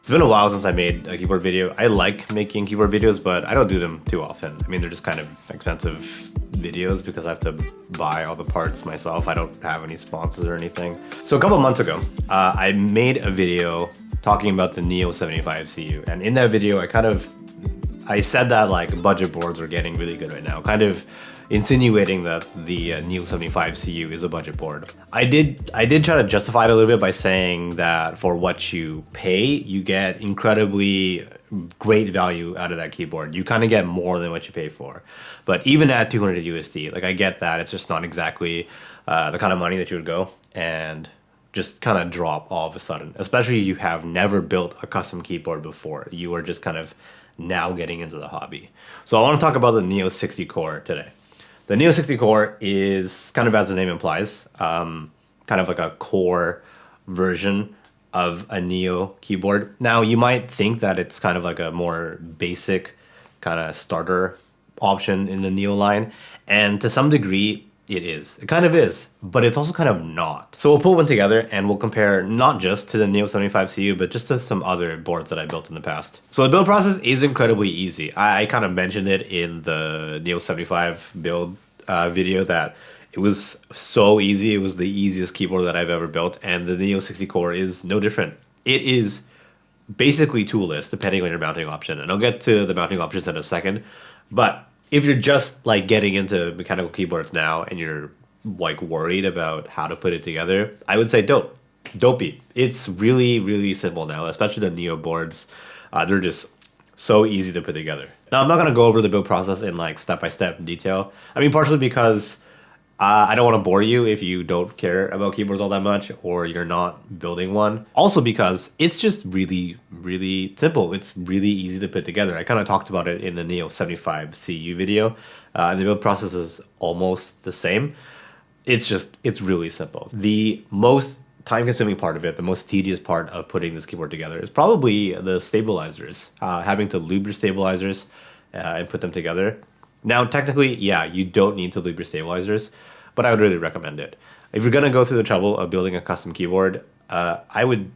It's been a while since I made a keyboard video. I like making keyboard videos, but I don't do them too often. I mean, they're just kind of expensive videos because I have to buy all the parts myself. I don't have any sponsors or anything. So a couple months ago, I made a video talking about the Neo60 CU. And in that video, I said that like budget boards are getting really good right now, kind of insinuating that the Neo60 CU is a budget board. I did try to justify it a little bit by saying that for what you pay, you get incredibly great value out of that keyboard. You kind of get more than what you pay for. But even at 200 USD, like I get that it's just not exactly the kind of money that you would go and just kind of drop all of a sudden, especially if you have never built a custom keyboard before. You are just kind of now getting into the hobby. So I want to talk about the Neo60 Core today. The Neo60 Core is kind of, as the name implies, kind of like a core version of a Neo keyboard. Now, you might think that it's kind of like a more basic kind of starter option in the Neo line, and to some degree, it is. It kind of is, but it's also kind of not. So we'll put one together and we'll compare not just to the Neo60 CU, but just to some other boards that I built in the past. So the build process is incredibly easy. I kind of mentioned it in the Neo75 build video that it was so easy. It was the easiest keyboard that I've ever built, and the Neo60 Core is no different. It is basically toolless depending on your mounting option, and I'll get to the mounting options in a second. But if you're just like getting into mechanical keyboards now and you're like worried about how to put it together, I would say don't be. It's really, really simple now, especially the Neo boards. They're just so easy to put together. Now, I'm not going to go over the build process in like step-by-step detail. I mean, partially because I don't want to bore you if you don't care about keyboards all that much or you're not building one. Also because it's just really, really simple. It's really easy to put together. I kind of talked about it in the Neo75 CU video. And the build process is almost the same. It's really simple. The most time-consuming part of it, the most tedious part of putting this keyboard together is probably the stabilizers. Having to lube your stabilizers and put them together. Now, technically, yeah, you don't need to lube your stabilizers, but I would really recommend it. If you're going to go through the trouble of building a custom keyboard, I would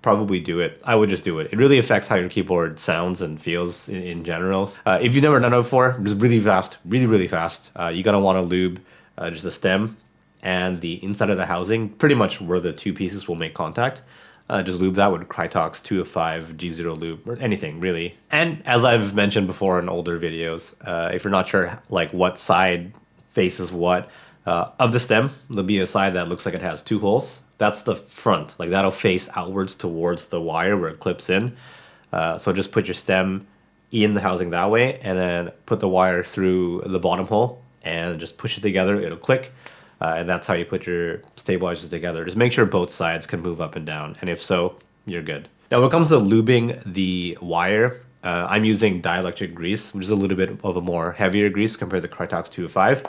probably do it. I would just do it. It really affects how your keyboard sounds and feels in general. If you've never done it before, just really fast, really fast. You're going to want to lube just the stem and the inside of the housing, pretty much where the two pieces will make contact. Just lube that with Krytox 205 G0 lube or anything really. And as I've mentioned before in older videos, if you're not sure like what side faces what of the stem, there'll be a side that looks like it has two holes. That's the front, like that'll face outwards towards the wire where it clips in. So just put your stem in the housing that way and then put the wire through the bottom hole and just push it together, it'll click. And that's how you put your stabilizers together. Just make sure both sides can move up and down. And if so, you're good. Now, when it comes to lubing the wire, I'm using dielectric grease, which is a little bit of a more heavier grease compared to Krytox 205.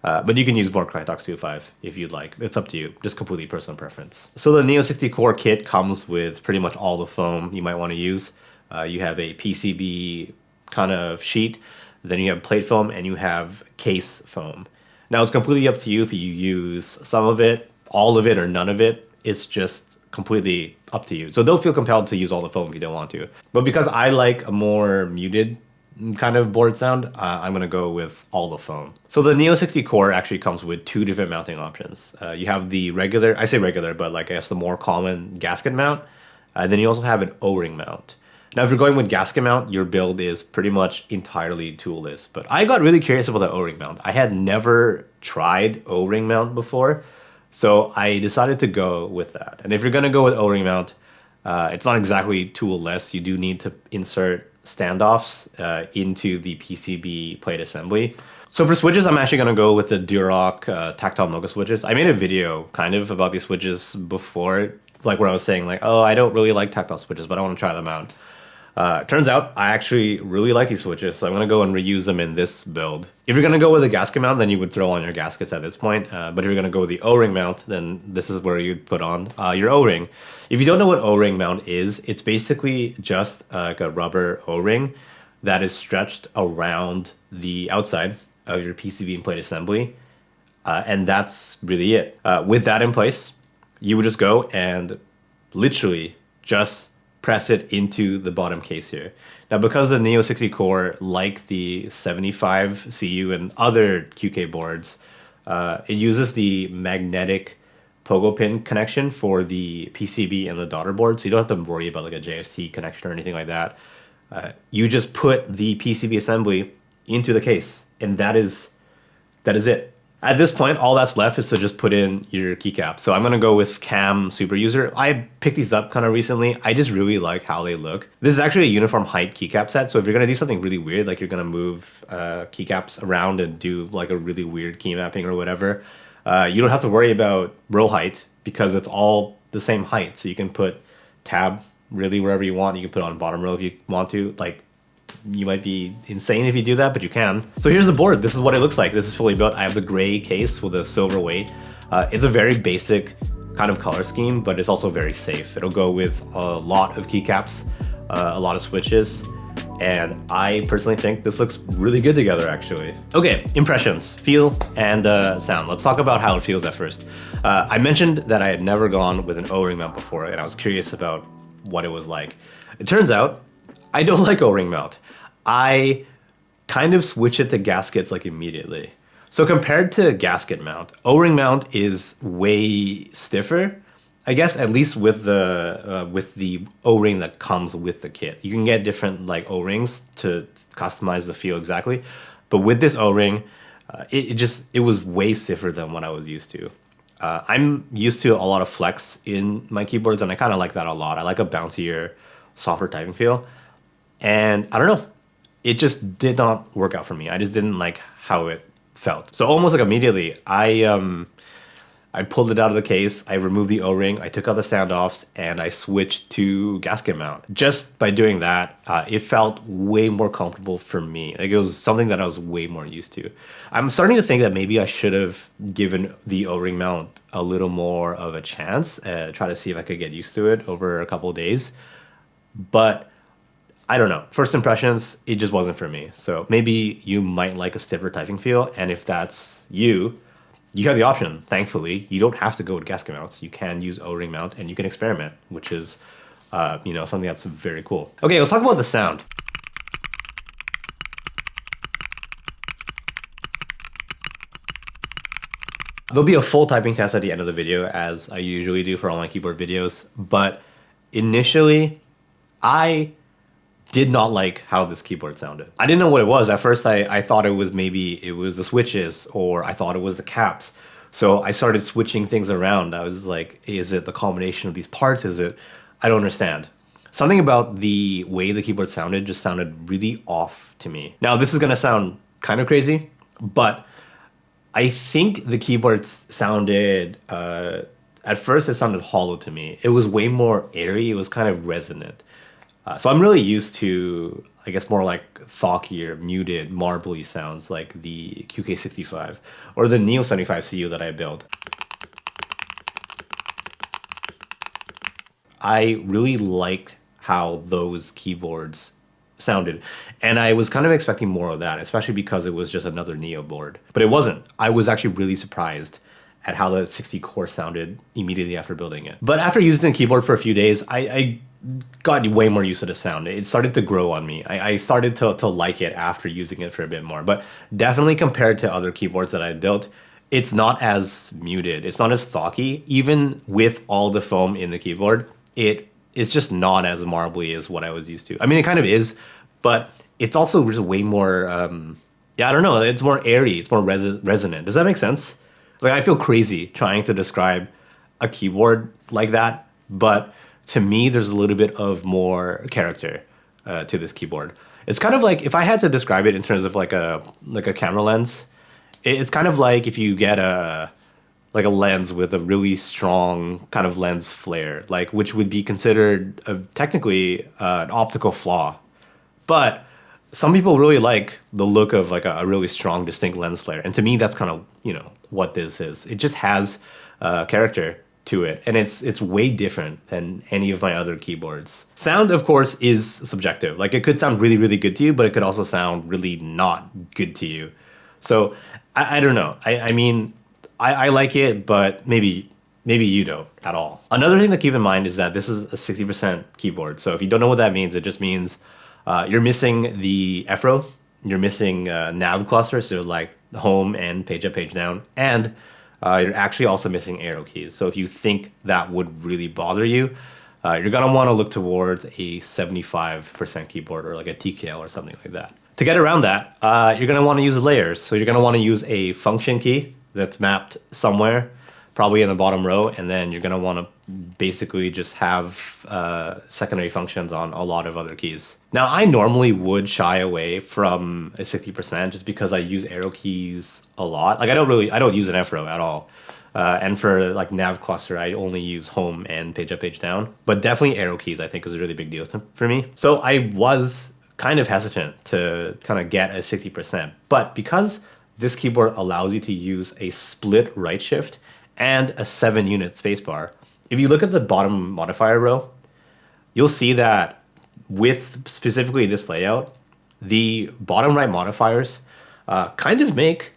But you can use more Krytox 205 if you'd like. It's up to you. Just completely personal preference. So the Neo60 Core kit comes with pretty much all the foam you might want to use. You have a PCB kind of sheet. Then you have plate foam and you have case foam. Now, it's completely up to you if you use some of it, all of it, or none of it. It's just completely up to you. So don't feel compelled to use all the foam if you don't want to. But because I like a more muted kind of board sound, I'm going to go with all the foam. So the Neo60 Core actually comes with two different mounting options. You have the regular, I say regular, but like I guess the more common gasket mount. And then you also have an O-ring mount. Now, if you're going with gasket mount, your build is pretty much entirely toolless. But I got really curious about the O-ring mount. I had never tried O-ring mount before, so I decided to go with that. And if you're going to go with O-ring mount, it's not exactly toolless. You do need to insert standoffs into the PCB plate assembly. So for switches, I'm actually going to go with the Durock Tactile Mocha switches. I made a video kind of about these switches before, like where I was saying like, oh, I don't really like tactile switches, but I want to try them out. Turns out I actually really like these switches, so I'm going to go and reuse them in this build. If you're going to go with a gasket mount, then you would throw on your gaskets at this point. But if you're going to go with the O-ring mount, then this is where you'd put on your O-ring. If you don't know what O-ring mount is, it's basically just like a rubber O-ring that is stretched around the outside of your PCB and plate assembly. And that's really it. With that in place, you would just go and literally just press it into the bottom case here. Now, because the Neo60 Core, like the 75 CU and other QK boards, it uses the magnetic pogo pin connection for the PCB and the daughter board, so you don't have to worry about like a JST connection or anything like that. You just put the PCB assembly into the case, and that is it. At this point, all that's left is to just put in your keycap. So I'm gonna go with KAM Superuser. I picked these up kind of recently. I just really like how they look. This is actually a uniform height keycap set, so if you're gonna do something really weird, like you're gonna move keycaps around and do like a really weird key mapping or whatever, you don't have to worry about row height because it's all the same height. So you can put tab really wherever you want. You can put it on bottom row if you want to. Like, you might be insane if you do that, but you can. So here's the board. This is what it looks like. This is fully built. I have the gray case with a silver weight. It's a very basic kind of color scheme, but it's also very safe. It'll go with a lot of keycaps, a lot of switches, and I personally think this looks really good together, actually. Okay, impressions, feel, and sound. Let's talk about how it feels at first. I mentioned that I had never gone with an O-ring mount before, and I was curious about what it was like. It turns out I don't like O-ring mount. I kind of switch it to gaskets like immediately. So compared to gasket mount, O-ring mount is way stiffer, I guess, at least with the O-ring that comes with the kit. You can get different like O-rings to customize the feel exactly, but with this O-ring, it was way stiffer than what I was used to. I'm used to a lot of flex in my keyboards, and I kind of like that a lot. I like a bouncier, softer typing feel, and I don't know. It just did not work out for me. I just didn't like how it felt. So almost like immediately, I pulled it out of the case, I removed the O-ring, I took out the standoffs, and I switched to gasket mount. Just by doing that, it felt way more comfortable for me. Like, it was something that I was way more used to. I'm starting to think that maybe I should have given the O-ring mount a little more of a chance, try to see if I could get used to it over a couple of days. But I don't know. First impressions, it just wasn't for me. So maybe you might like a stiffer typing feel, and if that's you, you have the option. Thankfully, you don't have to go with gasket mounts. You can use O-ring mount, and you can experiment, which is, something that's very cool. Okay, let's talk about the sound. There'll be a full typing test at the end of the video, as I usually do for all my keyboard videos. But initially, I did not like how this keyboard sounded. I didn't know what it was. At first, I thought it was the switches, or I thought it was the caps. So I started switching things around. I was like, is it the combination of these parts? I don't understand. Something about the way the keyboard sounded just sounded really off to me. Now, this is gonna sound kind of crazy, but I think the keyboards sounded, at first it sounded hollow to me. It was way more airy. It was kind of resonant. So I'm really used to, I guess, more like thockier, muted, marbly sounds like the QK65 or the Neo75 CU that I built. I really liked how those keyboards sounded, and I was kind of expecting more of that, especially because it was just another Neo board. But it wasn't. I was actually really surprised at how the 60 Core sounded immediately after building it. But after using the keyboard for a few days, I got way more used to the sound. It started to grow on me. I started to like it after using it for a bit more. But definitely compared to other keyboards that I built, it's not as muted. It's not as thocky. Even with all the foam in the keyboard, it's just not as marbly as what I was used to. I mean, it kind of is, but it's also just way more, I don't know. It's more airy. It's more resonant. Does that make sense? Like, I feel crazy trying to describe a keyboard like that, but to me, there's a little bit of more character to this keyboard. It's kind of like, if I had to describe it in terms of like a camera lens, it's kind of like if you get a lens with a really strong kind of lens flare, like, which would be considered technically an optical flaw. But some people really like the look of like a really strong, distinct lens flare. And to me, that's kind of, what this is. It just has character to it, and it's way different than any of my other keyboards. Sound, of course, is subjective. Like, it could sound really, really good to you, but it could also sound really not good to you. So I don't know. I mean, I like it, but maybe maybe you don't at all. Another thing to keep in mind is that this is a 60% keyboard. So if you don't know what that means, it just means you're missing the FRO, you're missing nav cluster, so like home and page up, page down, and you're actually also missing arrow keys. So if you think that would really bother you, you're gonna wanna look towards a 75% keyboard or like a TKL or something like that. To get around that, you're gonna wanna use layers. So you're gonna wanna use a function key that's mapped somewhere, probably in the bottom row, and then you're gonna wanna basically just have secondary functions on a lot of other keys. Now, I normally would shy away from a 60% just because I use arrow keys a lot. Like I don't use an FRO at all. And for like nav cluster, I only use home and page up, page down. But definitely arrow keys, I think, is a really big deal for me. So I was kind of hesitant to kind of get a 60%. But because this keyboard allows you to use a split right shift and a 7-unit spacebar, if you look at the bottom modifier row, you'll see that with specifically this layout, the bottom right modifiers kind of make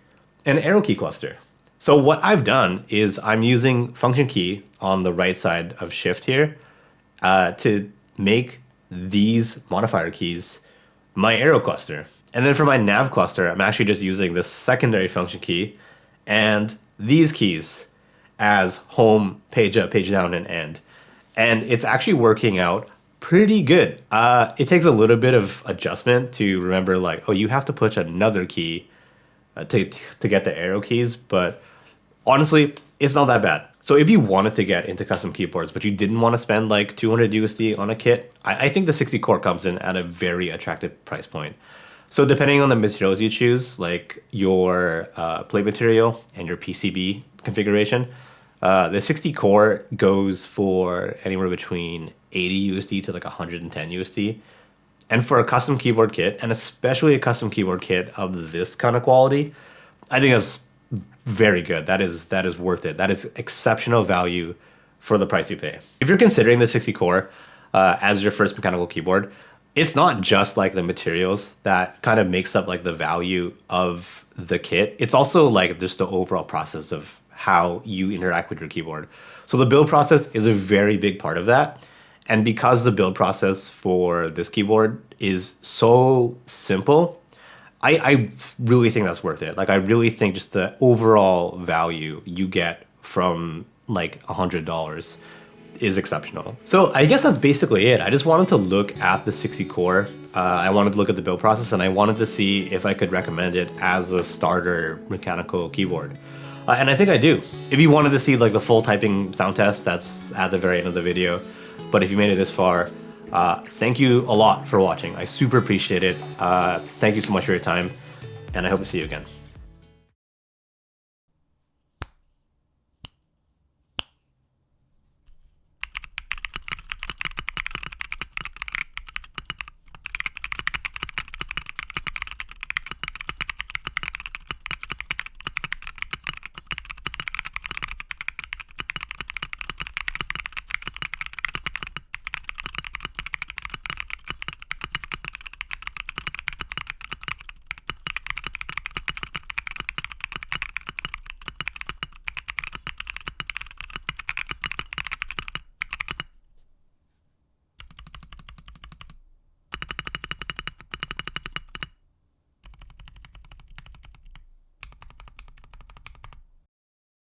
an arrow key cluster. So what I've done is I'm using function key on the right side of shift here to make these modifier keys my arrow cluster. And then for my nav cluster, I'm actually just using this secondary function key and these keys as home, page up, page down, and end. And it's actually working out pretty good. It takes a little bit of adjustment to remember like, oh, you have to push another key to get the arrow keys, but honestly, it's not that bad. So if you wanted to get into custom keyboards, but you didn't want to spend like 200 USD on a kit, I think the 60 core comes in at a very attractive price point. So depending on the materials you choose, like your plate material and your PCB configuration, the 60 core goes for anywhere between 80 USD to like 110 USD. And for a custom keyboard kit, and especially a custom keyboard kit of this kind of quality, I think that's very good. That is worth it. That is exceptional value for the price you pay. If you're considering the 60 core as your first mechanical keyboard, it's not just like the materials that kind of makes up like the value of the kit. It's also like just the overall process of how you interact with your keyboard. So the build process is a very big part of that. And because the build process for this keyboard is so simple, I really think that's worth it. Like I really think just the overall value you get from like $100 is exceptional. So I guess that's basically it. I just wanted to look at the 60 core. I wanted to look at the build process and I wanted to see if I could recommend it as a starter mechanical keyboard. And I think I do. If you wanted to see like the full typing sound test, that's at the very end of the video. But if you made it this far, thank you a lot for watching. I super appreciate it. Thank you so much for your time, and I hope to see you again.